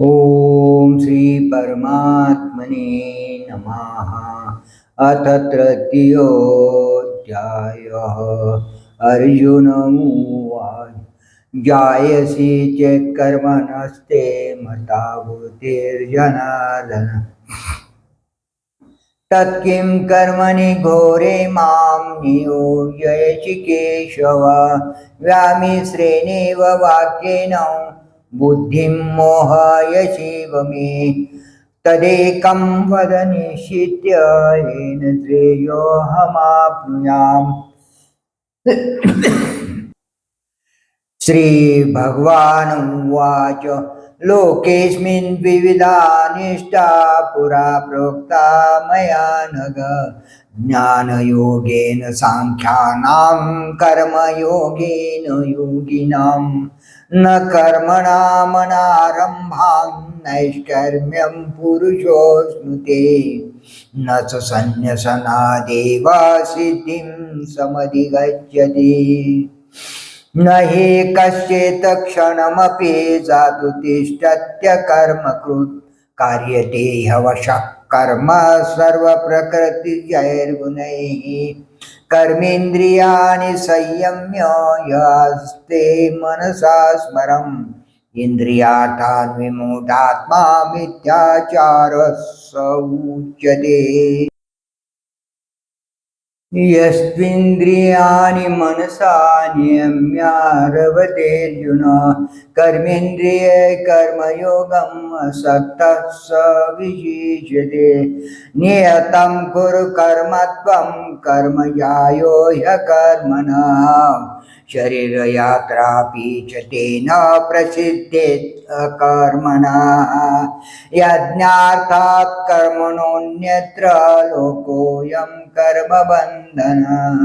ओम श्री परमात्मने नमः। अथ तृतीयोऽध्यायः। अर्जुन उवाच जायसि चेत् कर्मणस्ते मता बुद्धिर्जनार्दन तत्किं कर्मणि घोरे मां नियोजयसि केशव। व्यामिश्रेणेव वाक्येन बुद्धिं मोहयसीव मे। तदेकं वद निश्चित्य येन श्रेयोऽहमाप्नुयाम्। श्रीभगवानुवाच लोकेऽस्मिन् द्विविधा निष्ठा पुरा प्रोक्ता मया नघ। ज्ञानयोगेन साङ्ख्यानां कर्मयोगेन योगिनां। न कर्मणामनारम्भान् नैष्कर्म्यं पुरुषोऽश्नुते। न च सन्न्यसनादेव सिद्धिं समधिगच्छति। न हि कश्चित् क्षणमपि जातु तिष्ठत्य कर्मकृत्। कार्यते ह्यवशः कर्म सर्वप्रकृतिजैर्गुणैः। कर्मेन्द्रियाणि संयम्य यास्ते मनसा स्मरम्। इन्द्रियार्थान् विमूढात्मा मिथ्याचारः स उच्यते। यस्त्विन्द्रियाणि मनसा नियम्यारभतेऽर्जुन। कर्मेन्द्रिये कर्मयोगम् असक्तः स विशिष्यते। नियतं कुरु कर्म त्वं कर्म ज्यायो ह्यकर्मणः। शरीरयात्रापि च तेन प्रसिद्धेत् अकर्मणः। यज्ञार्थात् कर्मणोऽन्यत्र लोकोऽयं कर्मबन्धनः।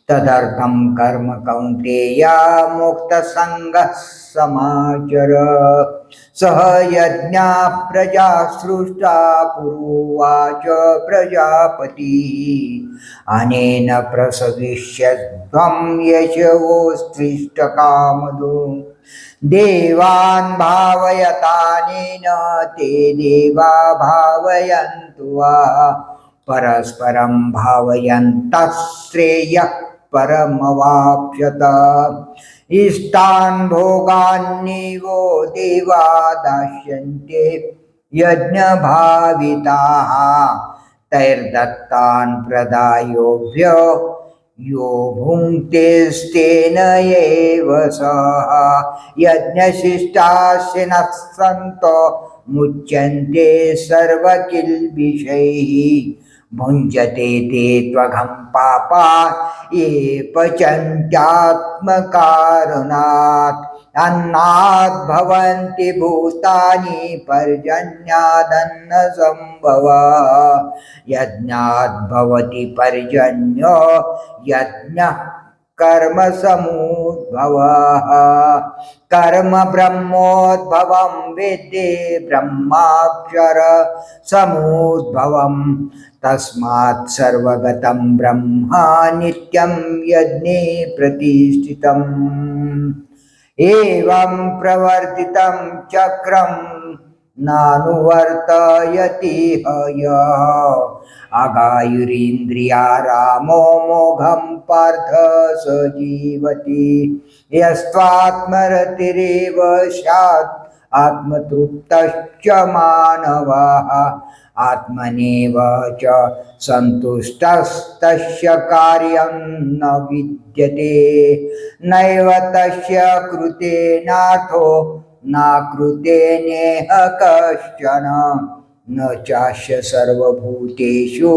तदर्थं कर्म कौन्तेय मुक्तसङ्गः समाचर। सह यज्ञाः प्रजा सृष्टा पुरोवाच प्रजापतिः। अनेन प्रसविष्यत्वं यशवोत्कृष्टकामधु। देवान् भावयतानेन ते देवा भावयन्तु वः। परस्परं भावयन्तः श्रेयः परमवाप्स्यत। इष्टान् भोगान्निवो देवा दास्यन्ते यज्ञभाविताः। तैर्दत्तान् प्रदायोभ्यो यो भुङ्क्तेस्तेन एव सः। यज्ञशिष्टास्य नः सन्तो मुच्यन्ते सर्वकिल्बिषैः। भुञ्जते ते त्वघं पापा ये पचन्त्यात्मकारणात्। अन्नात् भवन्ति भूतानि पर्जन्यादन्नसम्भवः। यज्ञात् भवति पर्जन्यो यज्ञः कर्मसमुद्भवः। कर्म ब्रह्मोद्भवं विद्धि ब्रह्माक्षर समुद्भवम्। तस्मात् सर्वगतं ब्रह्म नित्यं यज्ञे प्रतिष्ठितम्। एवं प्रवर्तितं चक्रं नानुवर्तयति यः। अगायुरिन्द्रिया रामो मोघं पार्थ स जीवति। यस्त्वात्मरतिरेव स्यात् आत्मतृप्तश्च मानवः। आत्मनेव च सन्तुष्टस्तस्य कार्यं न विद्यते। नैव तस्य कृतेनार्थो नाकृते नेह कश्चन। न चास्य सर्वभूतेषु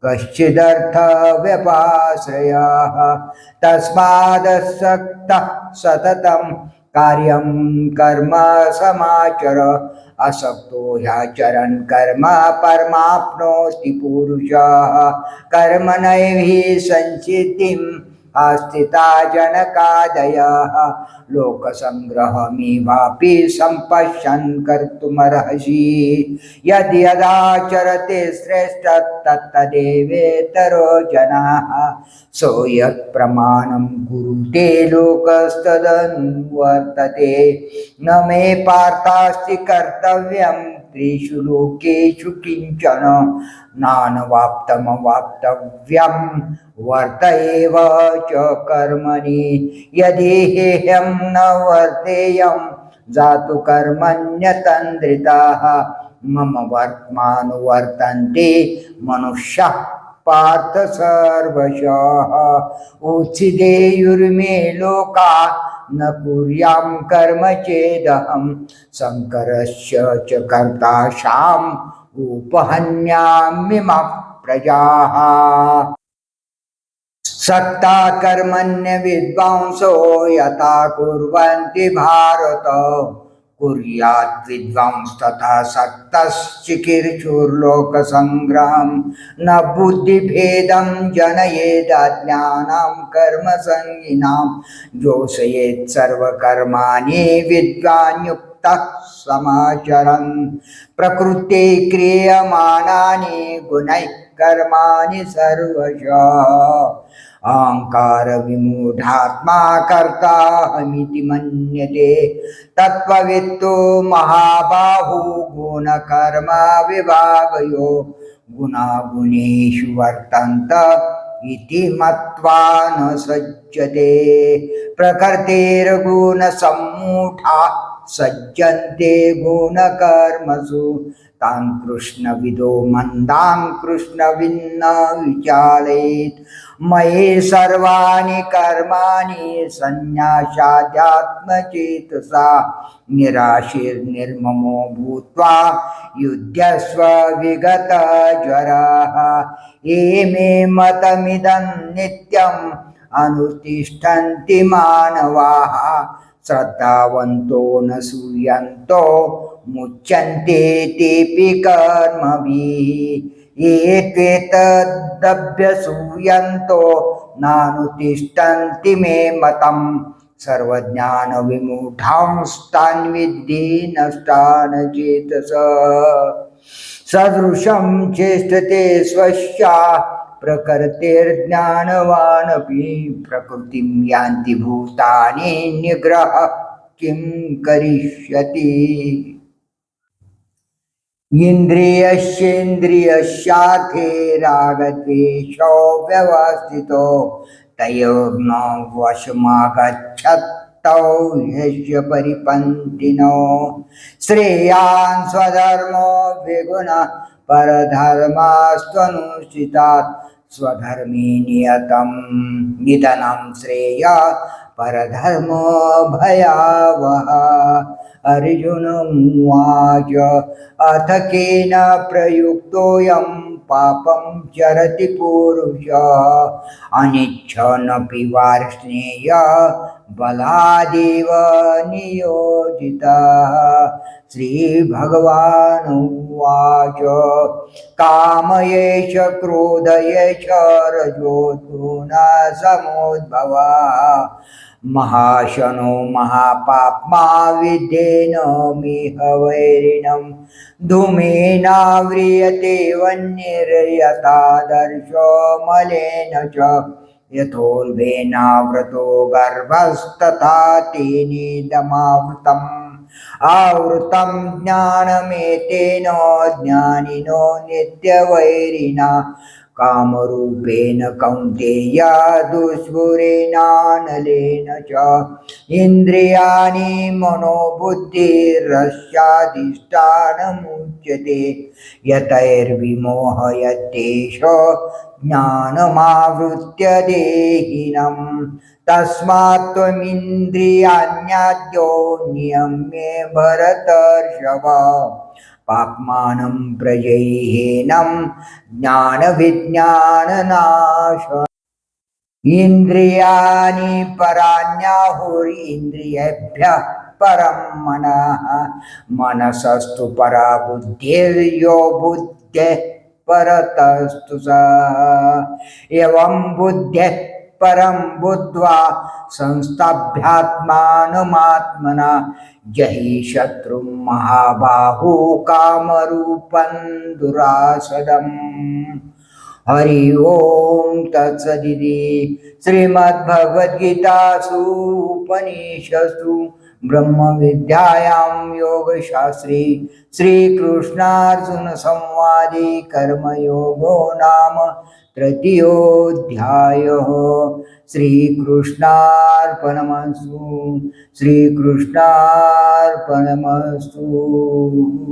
कश्चिदर्थव्यपाश्रयः। तस्मादसक्तः सततं कार्यं कर्म समाचर। असक्तो ह्याचरन् कर्म परमाप्नोति पुरुषः। कर्मणैव हि संसिद्धिम् आस्थिता जनकादयः लोकसंग्रहमिवापि सम्पश्यन् कर्तुमर्हसि यद्यदाचरते श्रेष्ठ तत्तदेवेतरो जनाः सो यत्प्रमाणं कुरुते लोकस्तदनुवर्तते न मे पार्थास्ति कर्तव्यं त्रिषु लोकेषु किञ्चन नानवाप्तमवाप्तव्यं वर्त एव च कर्मणि यदि ह्यहं न वर्तेयं जातु कर्मण्यतन्द्रिताः मम वर्त्मानुवर्तन्ते मनुष्याः पार्थ सर्वशः उच्छिदेयुर्मे लोका न कुर्यां कर्म चेदहं शङ्करस्य च कर्ताशाम् उपहन्याम्यमः प्रजाः सक्ता कर्मण्य विद्वांसो यथा कुर्वन्ति भारत कुर्यात् विद्वांस्तथा सक्तश्चिकीर्षुर्लोकसङ्ग्रहं न बुद्धिभेदं जनयेदज्ञानां कर्मसङ्गिनां जोषयेत् सर्वकर्माणि विद्वान् युक्तः समाचरन् प्रकृते क्रियमाणानि गुणैः कर्माणि सर्वशः अहंकार विमूढात्मा कर्ताहमिति मन्यते तत्त्ववित्तो महाबाहु गुणकर्मा विभागयो गुणागुणेषु वर्तन्त इति मत्वा न सज्जते प्रकृतिर्गुणसम्मूढा सज्जन्ते गुणकर्मसु तान् कृष्णविदो मन्दान् कृष्णविन्न विचालयेत् मयि सर्वाणि कर्माणि सन्न्यासाध्यात्मचेतसा निराशीर्निर्ममो भूत्वा युध्यस्व विगतज्वरः ये मे मतमिदं नित्यम् अनुतिष्ठन्ति मानवाः श्रद्धावन्तो न सूयन्तो मुच्यन्ते तेऽपि कर्मभिः ये त्वेतदभ्यसूयन्तो नानुतिष्ठन्ति मे मतम् सर्वज्ञानविमूढांस्तान् विद्धि नष्टान् चेतसः सदृशं चेष्टते स्वस्या प्रकृतिर्ज्ञानवानपि प्रकृतिं यान्ति भूतानि निग्रह किं करिष्यति इन्द्रियस्येन्द्रियस्यार्थे रागद्वेषौ व्यवस्थितो तयोर्न वशमागच्छत्तौ ह्यस्य परिपन्थिनो श्रेयान् स्वधर्मो विगुणः परधर्मास्त्वनुष्ठितात् स्वधर्मे निधनं श्रेय परधर्मो भयावह अर्जुन उवाच अथ केन प्रयुक्तोऽयं पापं चरति पुरुषः अनिच्छन्नपि वार्ष्णेय बलादेव नियोजितः श्रीभगवानुवाच काम एष क्रोध एष रजोगुणसमुद्भवः महाशनो महापाप्मा विद्धेनमिह वैरिणं धूमेनाव्रियते वह्निर्यथादर्शो मलेन च यथोल्बेनावृतो गर्भस्तथा तेनेदमावृतम् आवृतं ज्ञानमेतेन ज्ञानिनो नित्यवैरिणा कामरूपेण कौन्तेय दुष्पुरेणानलेन च इन्द्रियाणि मनोबुद्धिरस्याधिष्ठानमुच्यते यतैर्विमोहयत्येष ज्ञानमावृत्य देहिनम् तस्मात् त्वमिन्द्रियाण्याद्यो नियम्ये भरतर्षभ पाप्मानं प्रजह्येनं ज्ञानविज्ञाननाश इन्द्रियाणि पराण्याहुरिन्द्रियेभ्यः परं मनः मनसस्तु परा बुद्धिर्यो बुद्धेः परतस्तु सा एवं बुद्धेः परं बुद्ध्वा संस्थाभ्यात्मानमात्मना जहि शत्रुं महाबाहो कामरूपं दुरासदम्। हरि ओम तत्सदिति श्रीमद्भगवद्गीतासु उपनिषत्सु ब्रह्मविद्यायां योगशास्त्रे श्रीकृष्णार्जुनसंवादे कर्मयोगो नाम तृतीयोऽध्यायः। श्रीकृष्णार्पणमस्तु। श्रीकृष्णार्पणमस्तु।